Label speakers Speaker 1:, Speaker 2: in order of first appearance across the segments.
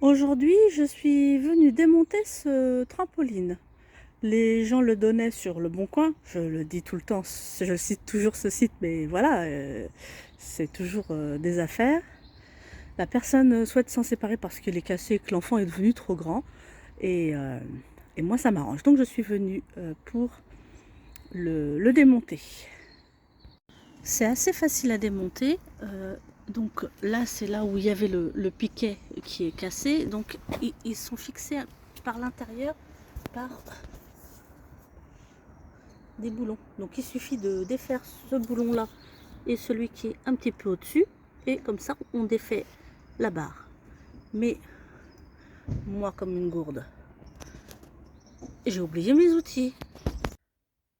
Speaker 1: Aujourd'hui, je suis venue démonter ce trampoline. Les gens le donnaient sur Le Bon Coin. Je le dis tout le temps, je cite toujours ce site, mais voilà, c'est toujours des affaires. La personne souhaite s'en séparer parce qu'il est cassé et que l'enfant est devenu trop grand. Et, euh, et moi, ça m'arrange. Donc, je suis venue pour le démonter. C'est assez facile à démonter. Donc là, c'est là où il y avait le piquet qui est cassé. Donc ils sont fixés par l'intérieur par des boulons. Donc il suffit de défaire ce boulon-là et celui qui est un petit peu au-dessus. Et comme ça, on défait la barre. Mais moi, comme une gourde, j'ai oublié mes outils.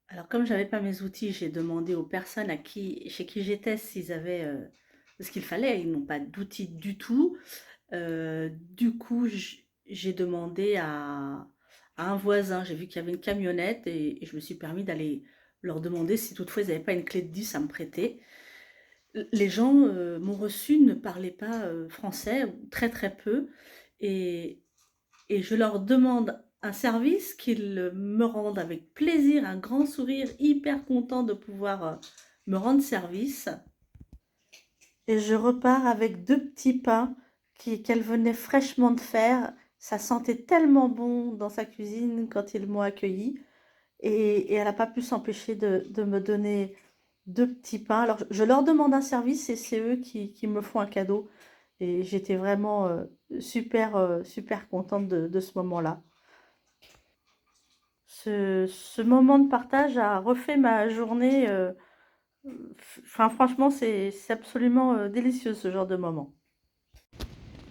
Speaker 1: Alors comme j'avais pas mes outils, j'ai demandé aux personnes chez qui j'étais s'ils avaient ce qu'il fallait. Ils n'ont pas d'outils du tout. Du coup, j'ai demandé à un voisin. J'ai vu qu'il y avait une camionnette et je me suis permis d'aller leur demander si toutefois ils n'avaient pas une clé de 10 à me prêter. Les gens m'ont reçu, ne parlaient pas français, ou très très peu, et, et je leur demande un service qu'ils me rendent avec plaisir, un grand sourire, hyper content de pouvoir me rendre service. Et je repars avec 2 petits pains qu'elle venait fraîchement de faire. Ça sentait tellement bon dans sa cuisine quand ils m'ont accueillie. Et elle n'a pas pu s'empêcher de me donner 2 petits pains. Alors je leur demande un service et c'est eux qui me font un cadeau. Et j'étais vraiment super contente de ce moment-là. Ce moment de partage a refait ma journée. Enfin, franchement, c'est absolument délicieux ce genre de moment.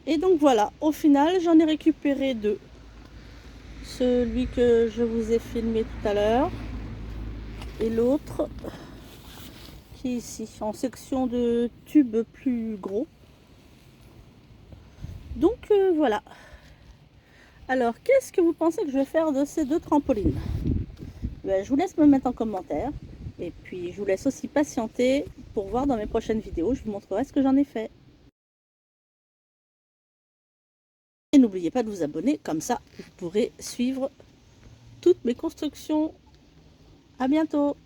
Speaker 1: Et donc voilà, au final, j'en ai récupéré 2. Celui que je vous ai filmé tout à l'heure et l'autre qui est ici, en section de tube plus gros. Donc voilà. Alors, qu'est-ce que vous pensez que je vais faire de ces 2 trampolines? Je vous laisse me mettre en commentaire. Et puis, je vous laisse aussi patienter pour voir dans mes prochaines vidéos. Je vous montrerai ce que j'en ai fait. Et n'oubliez pas de vous abonner, comme ça, vous pourrez suivre toutes mes constructions. À bientôt!